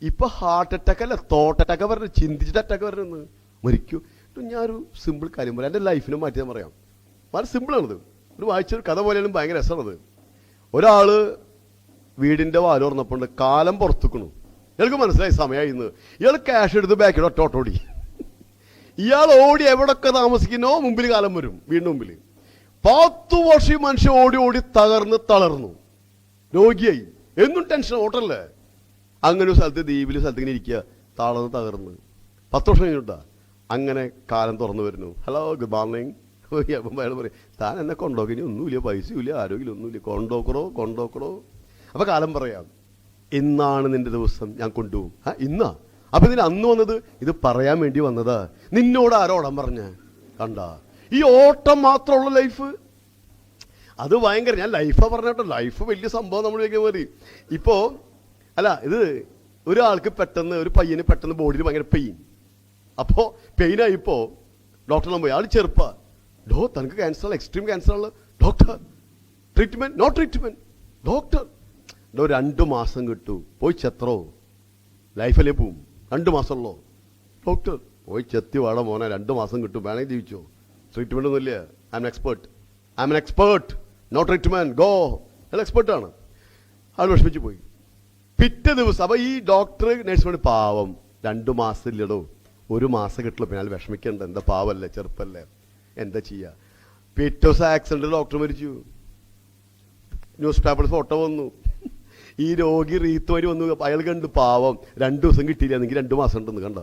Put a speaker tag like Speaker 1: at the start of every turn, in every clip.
Speaker 1: ഇപ്പൊ heart attack അല്ല, thought attack പറഞ്ഞത്, ചിന്തിച്ചിട്ട് അറ്റാക്ക് പറഞ്ഞത്, മരിക്കൂ. ഞാനൊരു സിമ്പിൾ കാര്യം പറയാം, എൻ്റെ ലൈഫിനെ മാറ്റി ഞാൻ പറയാം. വളരെ സിമ്പിളാണിത്. ഒരു വായിച്ചൊരു കഥ പോലെയാണ്, ഭയങ്കര രസമാണത്. ഒരാള് വീടിന്റെ വാല് തുറന്നപ്പോൾ കാലം പുറത്തുക്കണു. ഇയാൾക്ക് മനസ്സിലായി സമയമായി ഇന്ന്. ഇയാൾ ക്യാഷ് എടുത്ത് ബാക്കിൽ ഒറ്റോടി. ഇയാൾ ഓടി എവിടൊക്കെ താമസിക്കുന്നോ മുമ്പിൽ കാലം വരും, വീടിന് മുമ്പിൽ. 10 വർഷം മനുഷ്യൻ ഓടി ഓടി തകർന്ന് തളർന്നു, രോഗിയായി. എന്നും ടെൻഷൻ, ഓട്ടല്ലേ. അങ്ങനെ ഒരു സ്ഥലത്ത്, ദ്വീപിൽ സ്ഥലത്ത് ഇങ്ങനെ ഇരിക്കുക, തളർന്ന് തകർന്ന്. 10 വർഷം കഴിഞ്ഞിട്ടാ അങ്ങനെ കാലം തുറന്നു വരുന്നു. Hello, good morning. അപ്പം അയാൾ പറയും, താൻ എന്നെ കൊണ്ടോക്കിനി ഒന്നുമില്ല, പൈസയില്ല, ആരോഗ്യം ഒന്നുമില്ല, കൊണ്ടോക്കറോ. അപ്പൊ കാലം പറയാം, ഇന്നാണ് നിന്റെ ദിവസം, ഞാൻ കൊണ്ടുപോകും. ഇന്നാ? അപ്പൊ ഇതിന് അന്ന് വന്നത് ഇത് പറയാൻ വേണ്ടി വന്നതാ. നിന്നോട് ആരോടാൻ പറഞ്ഞ? കണ്ട, ഈ ഓട്ടം മാത്രമുള്ള ലൈഫ്, അത് ഭയങ്കര. ഞാൻ ലൈഫാ പറഞ്ഞോട്ടോ, ലൈഫ് വലിയ സംഭവം നമ്മൾ വയ്ക്കാൻ മതി. ഇപ്പോ അല്ല, ഇത് ഒരാൾക്ക് പെട്ടെന്ന്, ഒരു പയ്യന് പെട്ടെന്ന് ബോഡിയിൽ ഭയങ്കര പെയിൻ. അപ്പോ പെയിനായിപ്പോ ഡോക്ടറിനെ പോയി. ആൾ ചെറുപ്പാ. തനിക്ക് ക്യാൻസർ, എക്സ്ട്രീം ക്യാൻസർ ആണ്. Doctor, treatment? No treatment. Doctor, 2 മാസം കിട്ടൂ, പോയി ചെത്രോ, ലൈഫല്ലേ പോവും, 2 മാസമുള്ളോ. ഡോക്ടർ, പോയി ചെത്തി വാട മോനെ, 2 മാസം കിട്ടും, വേണമെങ്കിൽ ജീവിച്ചോ, ട്രീറ്റ്മെന്റ് ഒന്നുമില്ല. I am expert, no treatment, go. അയാൾ എക്സ്പേർട്ടാണ്. ആൾ വിഷമിച്ച് പോയി. പിറ്റേ ദിവസം അപ്പൊ ഈ ഡോക്ടർ നേഴ്സിനോട്, പാവം 2 മാസം ഇല്ലടോ, 1 മാസം കിട്ടുള്ളൂ, പിന്നെ അയാൾ വിഷമിക്കണ്ട, എന്താ പാവല്ലേ, ചെറുപ്പല്ലേ, എന്താ ചെയ്യാ. പിറ്റേ ദിവസം ആക്സിഡന്റ്, ഡോക്ടർ മരിച്ചു. ന്യൂസ് പേപ്പറിൽ ഫോട്ടോ വന്നു. ഈ രോഗി റീത്ത് വഴി വന്നു. അയാൾ കണ്ടു, പാവം 2 ദിവസം കിട്ടിയില്ല, എനിക്ക് 2 മാസം ഉണ്ടെന്ന്. കണ്ട,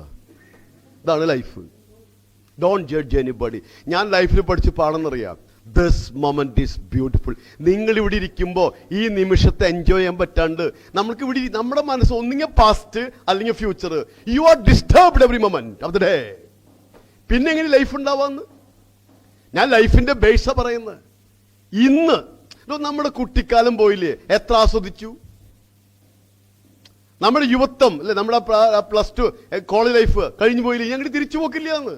Speaker 1: ഇതാണ് ലൈഫ്. Don't judge anybody. ഞാൻ ലൈഫിൽ പഠിച്ച് പാടെന്നറിയാം, ദിസ് മൊമെന്റ് ഈസ് ബ്യൂട്ടിഫുൾ. നിങ്ങൾ ഇവിടെ ഇരിക്കുമ്പോൾ ഈ നിമിഷത്തെ എൻജോയ് ചെയ്യാൻ പറ്റാണ്ട് നമ്മൾക്ക് ഇവിടെ, നമ്മുടെ മനസ്സ് ഒന്നിങ്ങനെ പാസ്റ്റ് അല്ലെങ്കിൽ future. You are disturbed every moment of the day. പിന്നെ എങ്ങനെ ലൈഫ് ഉണ്ടാവാന്ന്? ഞാൻ ലൈഫിന്റെ ബേസാ പറയുന്നത്. ഇന്ന് നമ്മുടെ കുട്ടിക്കാലം പോയില്ലേ, എത്ര ആസ്വദിച്ചു. നമ്മുടെ യുവത്വം അല്ലെ, നമ്മുടെ +2 കോളേജ് ലൈഫ് കഴിഞ്ഞു പോയില്ലേ, ഞങ്ങൾ തിരിച്ചു പോക്കില്ല എന്ന്.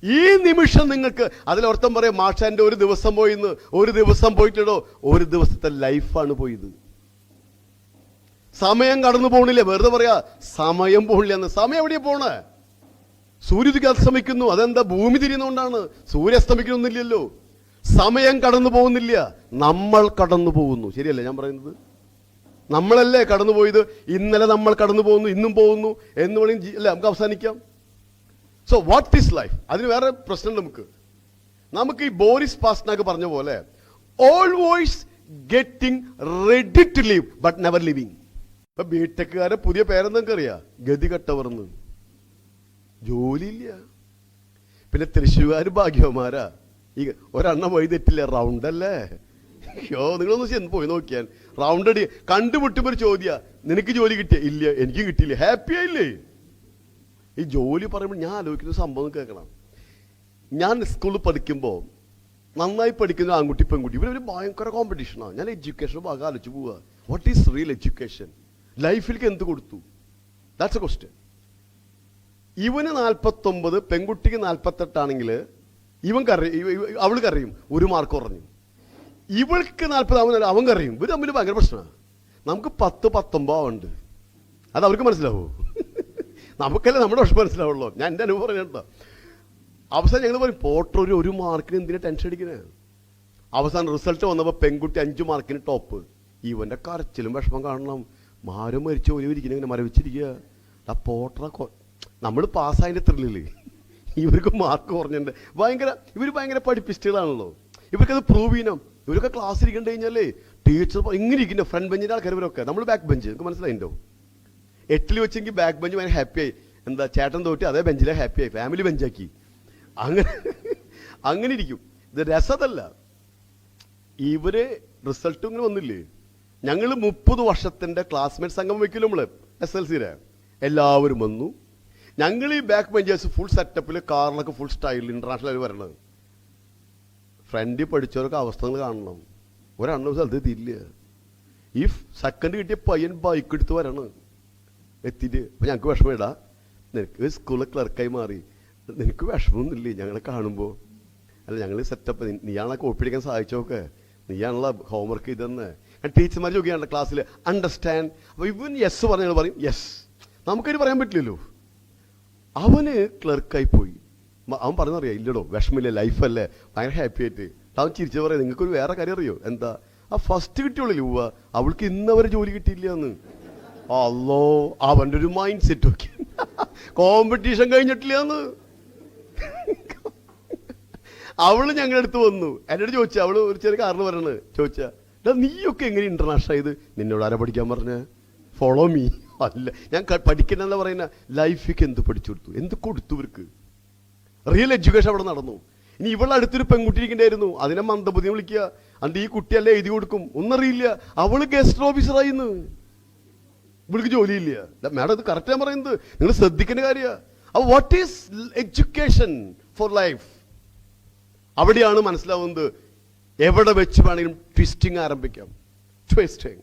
Speaker 1: ഈ നിമിഷം നിങ്ങൾക്ക് അതിലൊരുത്തം പറയാം, മാഷാന്റെ ഒരു ദിവസം പോയിന്ന്. ഒരു ദിവസം പോയിട്ടോ, ഒരു ദിവസത്തെ ലൈഫാണ് പോയത്. സമയം കടന്നു പോകണില്ലേ, വെറുതെ പറയാ സമയം പോണില്ല എന്ന്. സമയം എവിടെയാ പോണേ? സൂര്യൻ അസ്തമിക്കുന്നു, അതെന്താ, ഭൂമി തിരിയുന്നോണ്ടാണ്. സൂര്യ അസ്തമിക്കണമെന്നില്ലല്ലോ. സമയം കടന്നു പോകുന്നില്ല, നമ്മൾ കടന്നു പോകുന്നു. ശരിയല്ലേ ഞാൻ പറയുന്നത്? നമ്മളല്ലേ കടന്നുപോയത്. ഇന്നലെ നമ്മൾ കടന്നു പോകുന്നു, ഇന്നും പോകുന്നു എന്ന് വേണമെങ്കിൽ അല്ലേ നമുക്ക് അവസാനിക്കാം. So what is life? അതിന് വേറെ പ്രശ്നം നമുക്ക് ഈ ബോറിസ് പാസ്റ്റർക്ക് പറഞ്ഞ പോലെ, always getting ready to live but never living. ഇപ്പൊ ബിടെക്കുകാരെ പുതിയ പേരെന്തൊക്കെ അറിയാം, ഗതികെട്ടവർന്ന്. ജോലിയില്ല. പിന്നെ തൃശ്ശൂർ ഭാഗ്യവന്മാരാ. ഈ ഒരെണ്ണം വഴി തെറ്റില്ല, റൗണ്ടല്ലേ. അയ്യോ, നിങ്ങളൊന്ന് ചെന്ന് പോയി നോക്കിയാൽ റൗണ്ട് അടി കണ്ടുമുട്ടുമ്പോൾ ഒരു ചോദ്യ, നിനക്ക് ജോലി കിട്ടിയ? ഇല്ല, എനിക്ക് കിട്ടിയില്ല. ഹാപ്പി ആയില്ലേ? ഈ ജോലി പറയുമ്പോൾ ഞാൻ ആലോചിക്കുന്ന സംഭവം കേൾക്കണം. ഞാൻ സ്കൂളിൽ പഠിക്കുമ്പോൾ നന്നായി പഠിക്കുന്ന ആൺകുട്ടി പെൺകുട്ടി ഇവരൊരു ഭയങ്കര കോമ്പറ്റീഷനാണ്. ഞാൻ എഡ്യൂക്കേഷൻ ഭാഗം ആലോചിച്ച് പോവുക. What is real education? ലൈഫിലേക്ക് എന്ത് കൊടുത്തു? That's A question. ഇവന് 49, പെൺകുട്ടിക്ക് 48 ആണെങ്കിൽ അവൾക്ക് അറിയും 1 മാർക്ക് കുറഞ്ഞു. ഇവൾക്ക് 40 അവൻ കറിയും. ഇവർ തമ്മിൽ ഭയങ്കര പ്രശ്നമാണ്. നമുക്ക് 10, 19 ആവുന്നുണ്ട്. അത് അവർക്ക് മനസ്സിലാവോ? നമുക്കല്ലേ നമ്മുടെ വിഷമം മനസ്സിലാവുള്ളൂ. ഞാൻ എൻ്റെ അനുഭവം പറഞ്ഞിട്ടോ. അവസാനം ഞങ്ങൾ പറയും, പോട്ടർ 1 മാർക്കിന് എന്തിനാ ടെൻഷൻ അടിക്കുന്നത്? അവസാനം റിസൾട്ട് വന്നപ്പോൾ പെൺകുട്ടി 5 മാർക്കിന് ടോപ്പ്. ഇവന്റെ കരച്ചിലും വിഷമം കാണണം. മാരും മരിച്ച ഒരു ഇരിക്കുന്ന ഇങ്ങനെ മരവിച്ചിരിക്കുക. ആ പോട്ടറ നമ്മൾ പാസ്സായതിൻ്റെ ത്രില്ലില് ഇവർക്ക് മാർക്ക് കുറഞ്ഞിട്ടുണ്ട്. ഇവർ ഭയങ്കര പഠിപ്പിസ്റ്റുകളാണല്ലോ. ഇവർക്കത് പ്രൂവ് ചെയ്യണം. ഇവരൊക്കെ ക്ലാസ് ഇരിക്കേണ്ടി കഴിഞ്ഞാലേ ടീച്ചർ ഇങ്ങനെ ഇരിക്കുന്ന ഫ്രണ്ട് ബെഞ്ചിൻ്റെ ആൾക്കാർ ഇവരൊക്കെ. നമ്മൾ ബാക്ക് ബെഞ്ച്, നിങ്ങൾക്ക് മനസ്സിലായിട്ടോ. 8ൽ വെച്ചെങ്കിൽ ബാക്ക് ബെഞ്ച് ഭയങ്കര ഹാപ്പിയായി. എന്താ, ചേട്ടൻ തോറ്റി അതേ ബെഞ്ചിലെ ഹാപ്പിയായി, ഫാമിലി ബെഞ്ചാക്കി. അങ്ങനെ ഇരിക്കും. ഇത് രസതല്ല. ഇവര് റിസൾട്ട് ഇങ്ങനെ വന്നില്ലേ. ഞങ്ങൾ 30 വർഷത്തിന്റെ ക്ലാസ്മേറ്റ് സംഘം വെക്കില്ല നമ്മള് SLCയിലെ. എല്ലാവരും വന്നു. ഞങ്ങൾ ഈ ബാക്ക് ബെഞ്ചേഴ്സ് ഫുൾ സെറ്റപ്പിൽ, കാറിലൊക്കെ ഫുൾ സ്റ്റൈലിൽ ഇന്റർനാഷണൽ വരണം. ഫ്രണ്ടിൽ പഠിച്ചവർക്ക് അവസ്ഥകൾ കാണണം. ഒരെണ്ണം സ്ഥലത്ത് എത്തിയില്ല. ഈ സെക്കൻഡ് കിട്ടിയ പയ്യൻ ബൈക്ക് എടുത്ത് വരണം. എത്തിയിട്ട് അപ്പൊ ഞങ്ങൾക്ക് വിഷമമിടാ, നിനക്ക് സ്കൂളിൽ ക്ലർക്കായി മാറി, നിനക്ക് വിഷമമൊന്നുമില്ലേ ഞങ്ങളെ കാണുമ്പോൾ? അല്ല, ഞങ്ങൾ സെറ്റപ്പ്, നീയാണല്ലോ കോപ്പി അടിക്കാൻ സഹായിച്ചോക്കെ, നീയാണല്ലോ ഹോംവർക്ക് ഇതെന്ന്. ടീച്ചർമാർ ചോദിക്കുകയാണ് ക്ലാസ്സിൽ, അണ്ടർസ്റ്റാൻഡ്. അപ്പൊ ഇവൻ യെസ് പറഞ്ഞാൽ പറയും യെസ്. നമുക്കതിന് പറയാൻ പറ്റില്ലല്ലോ. അവന് ക്ലർക്കായി പോയി. അവൻ പറഞ്ഞറിയാം, ഇല്ലടോ വിഷമില്ല, ലൈഫല്ലേ, ഭയങ്കര ഹാപ്പി ആയിട്ട്. അവൻ ചിരിച്ചു പറയാം, നിങ്ങൾക്കൊരു വേറെ കാര്യം അറിയോ? എന്താ? ആ ഫസ്റ്റ് കിട്ടിയുള്ളൂ ഉവ്വ, അവൾക്ക് ഇന്നവരെ ജോലി കിട്ടിയില്ല എന്ന്. അല്ലോ, അവൻ്റെ ഒരു മൈൻഡ് സെറ്റ് ഒക്കെ, കോമ്പറ്റീഷൻ കഴിഞ്ഞിട്ടില്ല എന്ന്. അവള് ഞങ്ങളുടെ അടുത്ത് വന്നു, എൻ്റെ അടുത്ത് ചോദിച്ചു, അവള് ഒരു ചെറിയ കാരണം പറയണത് ചോദിച്ചാ, നീയൊക്കെ എങ്ങനെ ഇന്റർനാഷണൽ ആയത്? നിന്നോട് ആരാ പഠിക്കാൻ പറഞ്ഞ? Follow me. അല്ല, ഞാൻ പഠിക്കണമെന്നാ പറയുന്ന. ലൈഫിക്ക് എന്ത് പഠിച്ചു കൊടുത്തു, എന്ത് കൊടുത്തു ഇവർക്ക്? റിയൽ എഡ്യൂക്കേഷൻ അവിടെ നടന്നു. ഇനി ഇവളുടെ അടുത്തൊരു പെൺകുട്ടി ഇരിക്കണ്ടായിരുന്നു, അതിനെ മന്ദബുദ്ധി വിളിക്കുക, അണ്ട് ഈ കുട്ടിയല്ലേ എഴുതി കൊടുക്കും, ഒന്നറിയില്ല. അവള് ഗസ്റ്റ് ഓഫീസറായിന്ന്, ഇവൾക്ക് ജോലിയില്ല. മാഡം ഇത് കറക്റ്റ് ഞാൻ പറയുന്നത്, നിങ്ങൾ ശ്രദ്ധിക്കേണ്ട കാര്യമാണ്. അപ്പൊ what is education for life? അവിടെയാണ് മനസ്സിലാവുന്നത് എവിടെ വെച്ച് വേണമെങ്കിലും ട്വിസ്റ്റിംഗ് ആരംഭിക്കാം. ട്വിസ്റ്റിംഗ്.